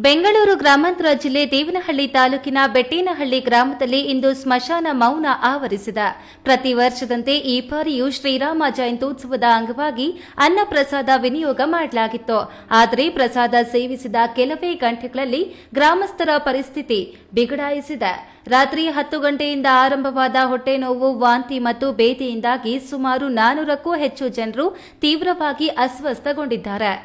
ಬೆಂಗಳೂರು ಗ್ರಾಮಾಂತರ ಜಿಲ್ಲೆ ದೇವನಹಳ್ಳಿ ತಾಲೂಕಿನ ಬೆಟ್ಟೇನಹಳ್ಳಿ ಗ್ರಾಮದಲ್ಲಿ ಇಂದು ಸ್ಮಶಾನ ಮೌನ ಆವರಿಸಿದ. ಪ್ರತಿ ವರ್ಷದಂತೆ ಈ ಬಾರಿಯೂ ಶ್ರೀರಾಮ ಜಯಂತ್ಯೋತ್ಸವದ ಅಂಗವಾಗಿ ಅನ್ನ ಪ್ರಸಾದ ವಿನಿಯೋಗ ಮಾಡಲಾಗಿತ್ತು. ಆದರೆ ಪ್ರಸಾದ ಸೇವಿಸಿದ ಕೆಲವೇ ಗಂಟೆಗಳಲ್ಲಿ ಗ್ರಾಮಸ್ಥರ ಪರಿಸ್ಥಿತಿ ಬಿಗಡಾಯಿಸಿದೆ. ರಾತ್ರಿ 10 ಗಂಟೆಯಿಂದ ಆರಂಭವಾದ ಹೊಟ್ಟೆ ನೋವು, ವಾಂತಿ ಮತ್ತು ಬೇದಿಯಿಂದಾಗಿ ಸುಮಾರು 400ಕ್ಕೂ ಹೆಚ್ಚು ಜನರು ತೀವ್ರವಾಗಿ ಅಸ್ವಸ್ಥಗೊಂಡಿದ್ದಾರೆ.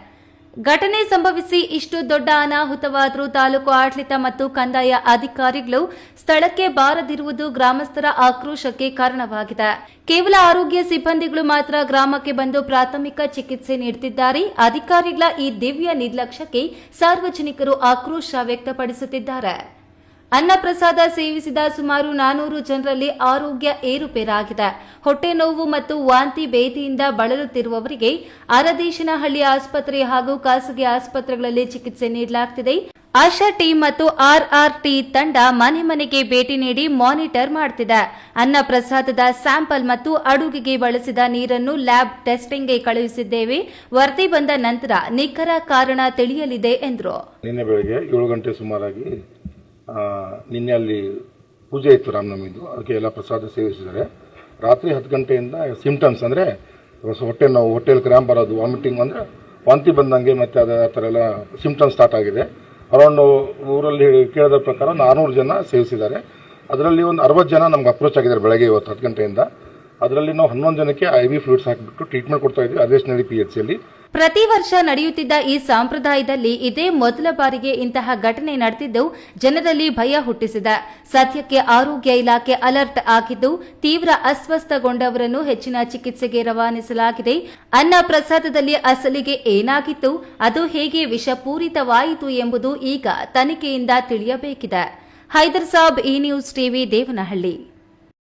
ಘಟನೆ ಸಂಭವಿಸಿ ಇಷ್ಟು ದೊಡ್ಡ ಅನಾಹುತವಾದರೂ ತಾಲೂಕು ಆಡಳಿತ ಮತ್ತು ಕಂದಾಯ ಅಧಿಕಾರಿಗಳು ಸ್ಥಳಕ್ಕೆ ಬಾರದಿರುವುದು ಗ್ರಾಮಸ್ಥರ ಆಕ್ರೋಶಕ್ಕೆ ಕಾರಣವಾಗಿದೆ. ಕೇವಲ ಆರೋಗ್ಯ ಸಿಬ್ಬಂದಿಗಳು ಮಾತ್ರ ಗ್ರಾಮಕ್ಕೆ ಬಂದು ಪ್ರಾಥಮಿಕ ಚಿಕಿತ್ಸೆ ನೀಡುತ್ತಿದ್ದಾರೆ. ಅಧಿಕಾರಿಗಳ ಈ ದಿವ್ಯ ನಿರ್ಲಕ್ಷ್ಯಕ್ಕೆ ಸಾರ್ವಜನಿಕರು ಆಕ್ರೋಶ ವ್ಯಕ್ತಪಡಿಸುತ್ತಿದ್ದಾರೆ. ಅನ್ನ ಪ್ರಸಾದ ಸೇವಿಸಿದ ಸುಮಾರು 400 ಜನರಲ್ಲಿ ಆರೋಗ್ಯ ಏರುಪೇರಾಗಿದೆ. ಹೊಟ್ಟೆ ನೋವು ಮತ್ತು ವಾಂತಿ ಬೇದಿಯಿಂದ ಬಳಲುತ್ತಿರುವವರಿಗೆ ಅರದೇಶನಹಳ್ಳಿ ಆಸ್ಪತ್ರೆ ಹಾಗೂ ಖಾಸಗಿ ಆಸ್ಪತ್ರೆಗಳಲ್ಲಿ ಚಿಕಿತ್ಸೆ ನೀಡಲಾಗುತ್ತಿದೆ. ಆಶಾ ಟೀಮ್ ಮತ್ತು ಆರ್ಆರ್ಟಿ ತಂಡ ಮನೆ ಮನೆಗೆ ಭೇಟಿ ನೀಡಿ ಮಾನಿಟರ್ ಮಾಡುತ್ತಿದೆ. ಅನ್ನ ಪ್ರಸಾದದ ಸ್ಯಾಂಪಲ್ ಮತ್ತು ಅಡುಗೆಗೆ ಬಳಸಿದ ನೀರನ್ನು ಲ್ಯಾಬ್ ಟೆಸ್ಟಿಂಗ್ಗೆ ಕಳುಹಿಸಿದ್ದೇವೆ. ವರದಿ ಬಂದ ನಂತರ ನಿಖರ ಕಾರಣ ತಿಳಿಯಲಿದೆ ಎಂದರು. ನಿನ್ನೆ ಬೆಳಗ್ಗೆ 7 ಗಂಟೆ ಸುಮಾರಾಗಿ ನಿನ್ನೆ ಅಲ್ಲಿ ಪೂಜೆ ಇತ್ತು ರಾಮನವಮಿದು, ಅದಕ್ಕೆ ಎಲ್ಲ ಪ್ರಸಾದ ಸೇವಿಸಿದ್ದಾರೆ. ರಾತ್ರಿ 10 ಗಂಟೆಯಿಂದ ಸಿಂಪ್ಟಮ್ಸ್ ಅಂದರೆ ಹೊಟ್ಟೆ ನೋವು, ಹೊಟ್ಟೆಯಲ್ಲಿ ಕ್ರ್ಯಾಂಪ್ ಬರೋದು, ವಾಮಿಟಿಂಗ್ ಅಂದರೆ ವಾಂತಿ ಬಂದಂಗೆ ಮತ್ತು ಆ ಥರ ಎಲ್ಲ ಸಿಂಪ್ಟಮ್ಸ್ ಸ್ಟಾರ್ಟ್ ಆಗಿದೆ. ಅರೌಂಡ್ ಊರಲ್ಲಿ ಕೇಳಿದ ಪ್ರಕಾರ 400 ಜನ ಸೇವಿಸಿದ್ದಾರೆ. ಅದರಲ್ಲಿ ಒಂದು 60 ಜನ ನಮ್ಗೆ ಅಪ್ರೋಚ್ ಆಗಿದ್ದಾರೆ ಬೆಳಗ್ಗೆ ಇವತ್ತು 10 ಗಂಟೆಯಿಂದ. ಅದರಲ್ಲಿ ನಾವು 11 ಜನಕ್ಕೆ IV ಫ್ಲೂಯಿಡ್ಸ್ ಹಾಕಿಬಿಟ್ಟು ಟ್ರೀಟ್ಮೆಂಟ್ ಕೊಡ್ತಾ ಇದ್ವಿ ಅರದೇಶನಹಳ್ಳಿ PHCಯಲ್ಲಿ. ಪ್ರತಿ ವರ್ಷ ನಡೆಯುತ್ತಿದ್ದ ಈ ಸಂಪ್ರದಾಯದಲ್ಲಿ ಇದೇ ಮೊದಲ ಬಾರಿಗೆ ಇಂತಹ ಘಟನೆ ನಡೆದಿದ್ದು ಜನರಲ್ಲಿ ಭಯ ಹುಟ್ಟಿಸಿದೆ. ಸದ್ಯಕ್ಕೆ ಆರೋಗ್ಯ ಇಲಾಖೆ ಅಲರ್ಟ್ ಆಗಿದ್ದು ತೀವ್ರ ಅಸ್ವಸ್ಥಗೊಂಡವರನ್ನು ಹೆಚ್ಚಿನ ಚಿಕಿತ್ಸೆಗೆ ರವಾನಿಸಲಾಗಿದೆ. ಅನ್ನ ಪ್ರಸಾದದಲ್ಲಿ ಅಸಲಿಗೆ ಏನಾಗಿತ್ತು, ಅದು ಹೇಗೆ ವಿಷಪೂರಿತವಾಯಿತು ಎಂಬುದು ಈಗ ತನಿಖೆಯಿಂದ ತಿಳಿಯಬೇಕಿದೆ. ಹೈದರ್ ಸಾಬ್, ಈ ನ್ಯೂಸ್ ಟಿವಿ, ದೇವನಹಳ್ಳಿ.